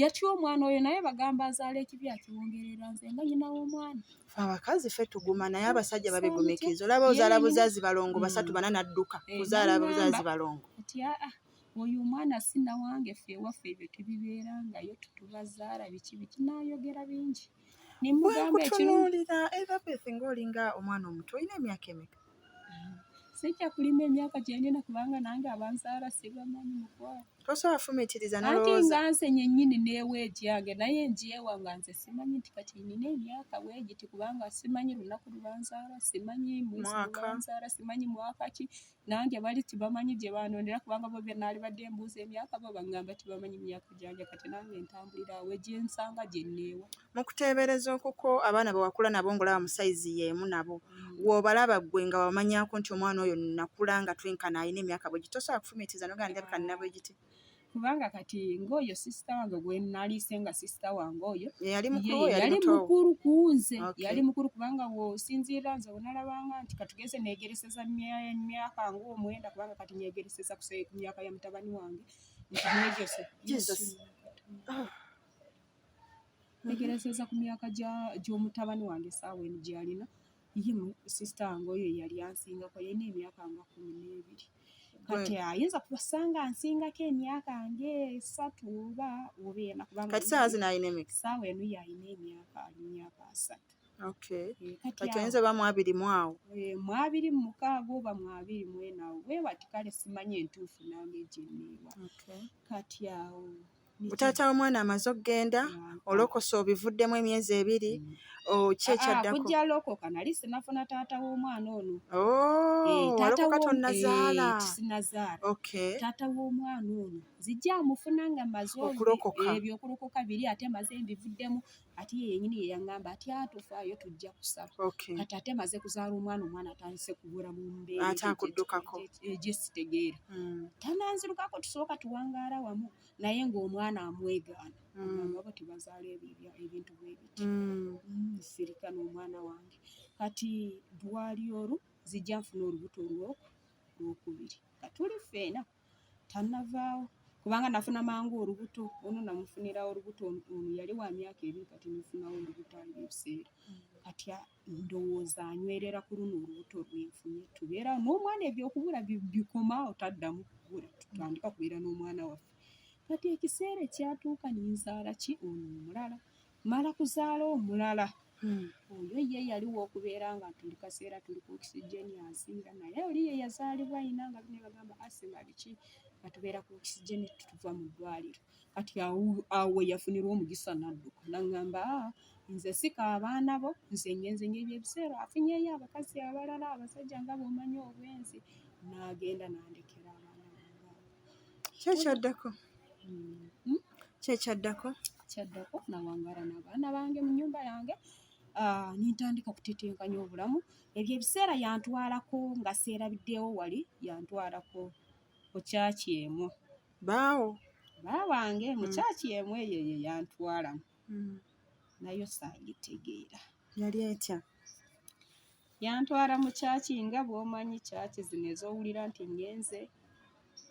yatya omwana oyo naye bagamba azaala ekibi akiwongerera nze nga nyina w'omwana fe abakazi fe tuguma naye abasajja babigumiikiriza olaba ozaala buzaazi balongo 3 4 n'adduka kuzaala buzaazi balongo ati oyo omwana sina wange fe ewaffe ebyo tebibeerangayo tutubazaala biki naayogera bingi nimugamba kutunuulira Elizabeth ng'olinga omwana omuto olina emyaka emeka sijja kulima emyaka gye ndina kubanga nange abanzaala sibamanyi mukwano. Tosobola fumiitiriza anti n'olowooza. nga nze nyennyini neewa egyange naye njewa nga nze simanyi nti kati nina emyaka weegiti kubanga simanyi lunaku lubanzaala, simanyi mwezi lubanzaala, simanyi mwaka ki. Nange bali tibamanyi gye banondera kubanga bo naali badde embuuza emyaka bo baŋŋamba tibamanyi myaka gyange, kati nange ntambulira awo gye nsanga gye nneewa. Mu kuteebereza okuko abaana bwe wakula nabo ng'olaba mu sayizi y'emu nabo w'obalaba ggwe nga wamanyako nti omwana oyo nakula nga twenkana alina emyaka bwe giti tosobola kufumiitiriza n'ogamba ndabika nina bwe giti. Kubanga kati ng'oyo sisita wange gwe naliise nga sisita wange oyo yali mukulu yali mukulu ku nze, yali mukulu kubanga bw'osinziira nze bwe nti katugeze neegereseza emyaka ng'omwenda kubanga kati nyegereseza ku myaka ya mutabani wange negereseza ku myaka gy'omutabani wange essaawa eno gy'alina ye sisita wange oyo yali ansingako yalina emyaka nga 12. Kati ayinza kubasanga ansingako emyaka nga 3 oba 4 kubanga kati saawa zino alina emeka? Essaawa eno yalina emyaka 3. Okay. Kati oyinza oba mu 20 mu awo? Mu 26 oba mu 24 awo bwewati kale simanyi entuufu nange gye nneewa. Kati awo taata w'omwana amaze okugenda olokosa obivuddemu emyezi 2 kyekyaddako? Kujja lokoka nali sinafuna taata w'omwana ono. Walokoka tonnazaala? Sinazaala. Taata w'omwana ono zijja amufuna nga maze ebyo okulokoka biri ate maze mbivuddemu ate ye yennyini ye yaŋŋamba ati atufaayo tujja kusaba. Kati ate maze kuzaala omwana atandise kubula mu mbeera gye sitegeera. Tananzirukako tusooka tuwangaala wamu naye ng'omwana amwegaana. Abo tebazaala ebintu bwe biti. Sirika n'omwana wange. Kati lwali olwo zijja nfuna olubuto olwokubiri. Katuli ffeena tannavaawo kubanga nafuna mangu olubuto ono namufunira olubuto ono yali wa myaka 2 kati nfunawo olubuto ebiseera. Kati ndowooza anywerera ku luno olubuto lwenfunye tubeera n'omwana ebyokubula bikoma otaddamu kubula tutandika kubeera n'omwana waffe. Kati ekiseera ekyatuuka ninzaala ki ono omulala mala kuzaala omulala. Oyo ye yaliwo okubeera nga tuli kaseera tuli ku okisigeni asinga naye oli ye yazaalibwa ayina nga bagamba asima biki nga tubeera ku okisigeni tuva mu ddwaliro. Kati awo yafunirwa omugisa n'adduka n'aŋŋamba nze sika abaana bo nze ngenze ng'ebyo ebiseera afunyeyo abakazi abalala abasajja nga bw'omanyi obwenzi n'agenda n'andekera abaana bange. Kyekyaddako? Kyekyaddako? Kyaddako nawangaala n'abaana bange mu nnyumba yange. Nintandika kutetenkanya obulamu. Ebyo ebiseera yantwalako nga seerabiddewo wali yantwalako ku kyaki emu. Baawange mu kyaki emu eyo ye yantwalamu. Nayo saagitegeera. Yali etya? Yantwala mu kyaki nga bw'omanyi kyaki zino ez'owulira nti ngenze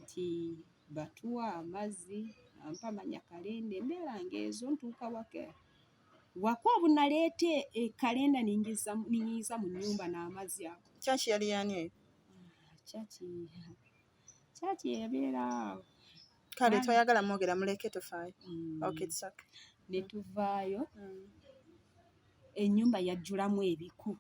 nti batuwa amazzi ampa manya kalenda embeera ng'ezo ntuuka waka obunaleete kalenda ninyiza mu nnyumba n'amazzi ago. Kyaki yali yani eyo? Kyaki yabeera awo. Kale toyagala mwogera muleke tufaayo. Ne tuvaayo ennyumba yajjulamu ebiku.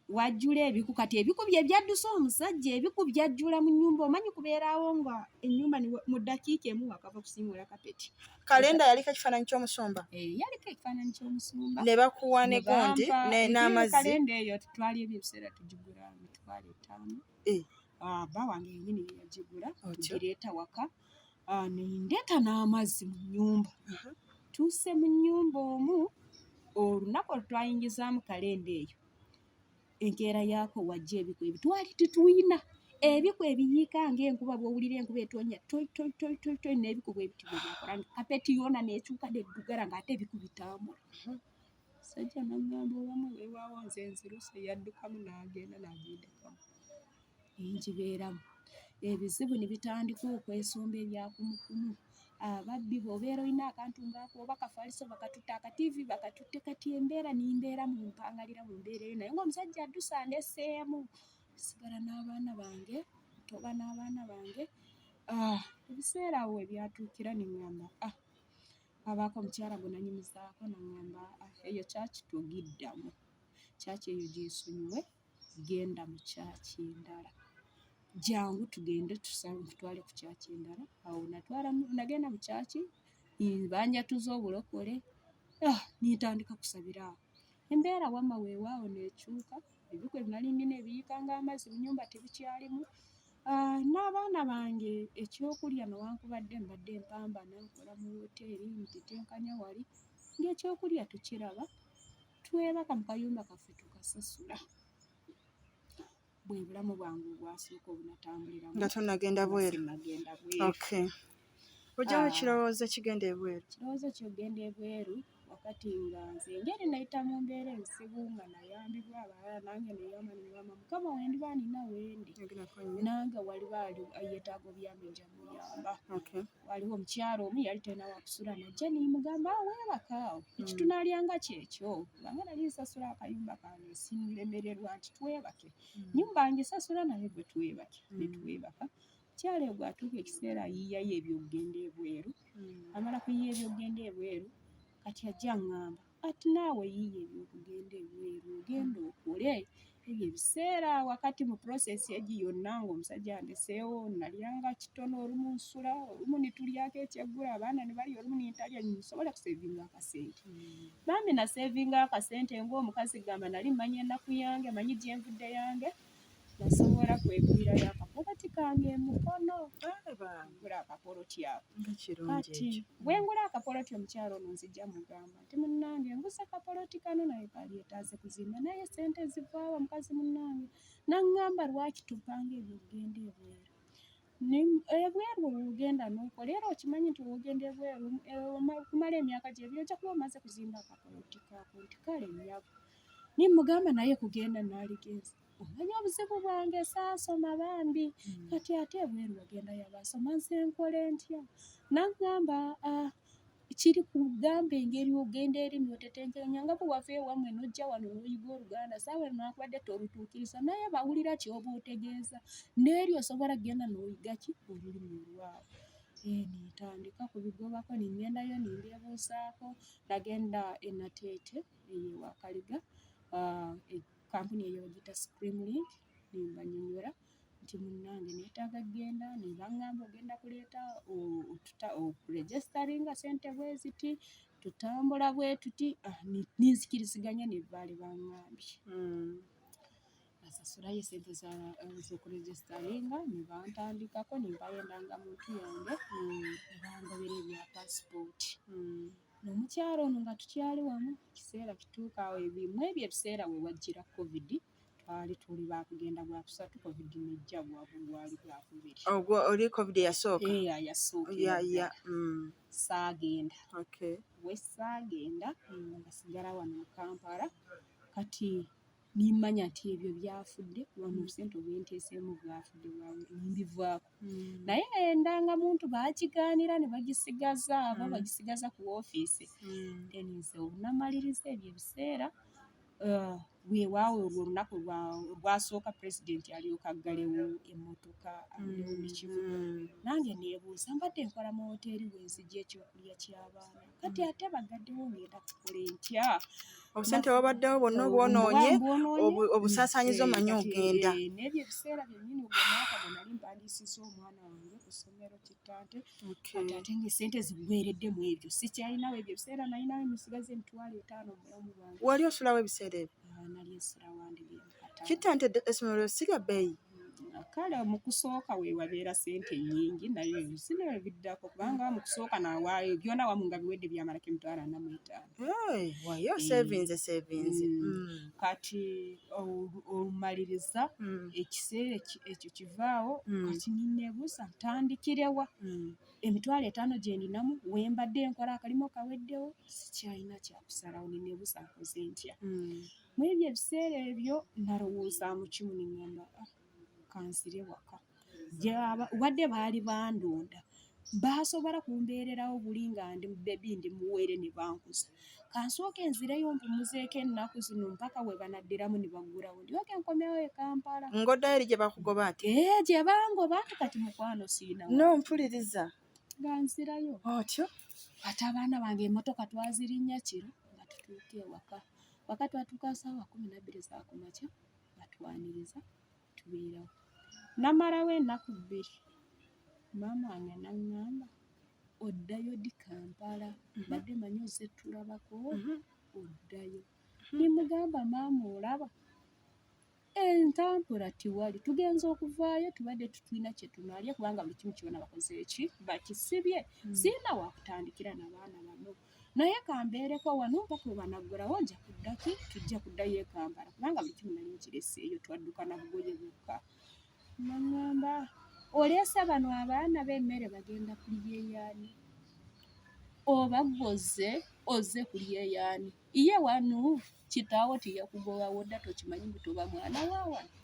Wajjula ebiku kati ebiku bye byadduse omusajja ebiku byajjula mu nnyumba omanyi kubeerawo nga ennyumba mu ddakiika emu wakava kusiimuula kapeti. Kalenda yaliko ekifaananyi ky'omusumba? Yaliko ekifaananyi ky'omusumba. Ne bakuwa ne gundi n'amazzi? Kalenda eyo twali ebiseera tugigula emitwalo 5. Bba wange yennyini ye yagigula tugireeta waka nendeeta n'amazzi mu nnyumba. Tuuse mu nnyumba omu olunaku olutwayingizaamu kalenda eyo enkeera yaako wajja ebiku ebyo twali tetuyina ebiku ebiyiika ng'enkuba bw'owulira enkuba etonya toyi n'ebiku bwe biti bwe byakola kapeti yoona n'ekyuka n'eddugala ng'ate ebiku bitambula. Sajja n'aŋŋamba obamu weewaawo nze nziruse yaddukamu n'agenda n'agindekamu. Ngibeeramu ebizibu ne bitandika okwesomba ebyakumukumu. Ababbi bw'obeera olina akantu ng'ako oba kafaliso bakatutte akatiivi bakatutte kati embeera nimbeera mu mpangalira mu mbeera eyo naye ng'omusajja adduse andeseemu sigala n'abaana bange toba n'abaana bange. Ebiseera awo ebyatuukira ne ŋŋamba abaako omukyala gwe nanyumizaako n'aŋŋamba eyo kyaki togiddamu kyaki eyo gyesonyiwe genda mu kyaki endala, jangu tugende tutwale ku kyaki endala. Awo nagenda mu kyaki banjatuza obulokole, nintandika kusabira awo. Embeera wamma weewaawo nekyuka, ebikwe nali nina ebiyiika ng'amazzi mu nnyumba tebikyalimu. N'abaana bange ekyokulya newankubadde mbadde mpambana nkola mu woteeri ntitenkanya wali, ng'ekyokulya tukiraba, twebaka mu kayumba kaffe tukasasula. Bwe bulamu bwange obwasooka obunatambuliramu. Nga tonnagenda bweru? Nagenda bweru. Okay. Ojjawo ekirowoozo kigenda ebweru? Ekirowoozo kyogenda ebweru wakati nga nze ngeri nayita mu mbeera ensibu nga nayambibwa abalala nange neyamba neyamba mukama wendiba nina wendi nange waliwo yeetaago byambe nja muyamba. Waliwo omukyalo omu yali talina wakusula najja nimugamba weebakaawo ekitunalyanga kyekyo kubanga nali nsasula akayumba kange sinlemererwa nti twebake nyumba ngisasula naye gwe twebake netwebaka. Mukyalo ogwo atuuka ekiseera yiyayo ebyokugenda ebweru, amala kuyiya ebyokugenda ebweru kati ajja ngamba ati naawe yiiya ebyokugenda ebweru ogenda okole ebyo ebiseera wakati mu process egi yonna ng'omusajja andeseewo nalyanga kitono olumu nsula olumu nitulyako ekyeggula abaana ne balya olumu nintalya nsobola kusevinga akasente. Bambi nasevinga akasente ng'omukazi gamba nali mmanyi ennaku yange manyi gyenvudde yange nasobola kwegulirayo akapoloti kange emukono. Ngula akapoloti ako kati bwengula akapoloti omukyalo ono nzijja mugamba nti munnange ngusa akapoloti kano naye kalyetaaze kuzimba naye sente zivaawo mukazi munnange naŋŋamba lwaki tupanga ebyokugenda ebweru ebweru ogenda n'okola era okimanyi nti ogenda ebweru kumala emyaka gyebiri ojja kuba omaze kuzimba akapoloti kaako nti kale nnyabo nimugamba naye kugenda naaligenza omanyi obuzibu bwange saasoma bambi kati ate ebweru wagenda yabasoma nze nkole ntya naŋŋamba kiri kugamba engeri ogenda eri notetenkanya nga bwe wava ewammwe nojja wano n'oyiga Oluganda saawa nakubadde tolutuukiriza naye bawulira kyoba otegeeza n'eri osobola genda n'oyiga ki olulimi olwabwe. Nintandika kubigobako ningendayo nindeebuusaako nagenda enateete eyewa Kaliga kampuni eyo bagiyita Supreme Link nimbanyonyola nti munnange neetaaga genda nebaŋŋamba ogenda kuleeta okuregisteringa sente bwe ziti tutambula bwe tuti ninzikiriziganya nebaali baŋŋambye. Nasasulayo sente z'okuregisteringa nebantandikako nembayendanga muntu yange nebangobera ebya pasipooti. N'omukyalo ono nga tukyali wamu ekiseera kituuka awo ebimu ebyo ebiseera we wajjira covid twali tuli bakugenda bwa kusatu covid nejja bwali bwakubiri. Ogwo oli covid yasooka? Yasooka saagenda. We saagenda ngasigala wano mu Kampala kati nimmanya nti ebyo byafudde wano obusente obwenteeseemu bwafudde nimbivaako naye endanga muntu baakigaanira ne bagisigaza aba bagisigaza ku woofiisi nze obunamaliriza ebyo ebiseera weewaawo olwo olunaku lwasooka pulezidenti alyoka aggalewo emmotoka alewo nekimu nange neebuuza mbadde nkola mu woteeri bwenzijja ekyokulya ky'abaana kati ate bagaddewo ngenda kukole ntya obusente wabaddewo bwonna obwonoonye obusaasaanyiza omanyi ogenda n'ebyo ebiseera byennyini ogwo omwaka gwe nali mpandiisizza omwana wange ku ssomero kittante kati ate ngaesente ziggweredde mu ebyo sikyalinawo ebyo ebiseera nalinawo emisigazi emitwalo 5 mu bulamu bwange. Wali osulawo ebiseera ebyo? Nali nsula Wandebe kittante essomero siga bbeeyi? Kale mu kusooka we wabeera ssente nnyingi naye sinaba biddako kubanga mu kusooka nawaayo byonna wamu nga biwedde byamalako emitwalo 45. Wayo savings. Kati olumaliriza ekiseera ekyo kivaawo kati ninneebuusa ntandikirewa emitwalo 5 gye ndinamu wembadde nkola akalimo kaweddewo sikyalina kyakusalawo ninneebuusa nkoze ntya. Mu ebyo ebiseera ebyo nalowooza mu kimu niŋŋamba kansire waka wadde baali bandonda baasobola kumbeererawo buli nga ndi bebi ndi muwere ne bankuza kansooke enzireyo mpumuzeeko ennaku zino mpaka we banaddiramu ne baggulawo ndyoke nkomewo e Kampala. Ngoddayo eri gye bakugoba ati? Gye bangoba kati mukwano siina nompuliriza nga nzirayo otyo ate abaana bange emmotoka twazirinnya kiro nga tutuuka ewaka waka twatuuka ssaawa 12 za kumakya nga batwaniriza tubeerawo. Namalawo ennaku 2 maama wange n'aŋŋamba oddayo di Kampala, badde manyi ozze tulabako, oddayo. Nimugamba maama olaba entambula tiwali, tugenza okuvaayo tubadde tutulina kye tunaalya kubanga buli kimu kyona bakoze eki bakisibye, siyina wakutandikira n'abaana bano, naye kambeereko wano mpaka we banaggulawo nja kuddaki, tujja kuddayo e Kampala kubanga buli kimu nali nkireseeyo, twadduka na bugoye bwokka. Naŋŋamba oleese bano abaana b'emmere bagenda kulya eyaani? Oba gwoze ozze kulya eyaani? Iye wano kitaawo teyakugobawo dda, tokimanyi nti oba mwana wa wano?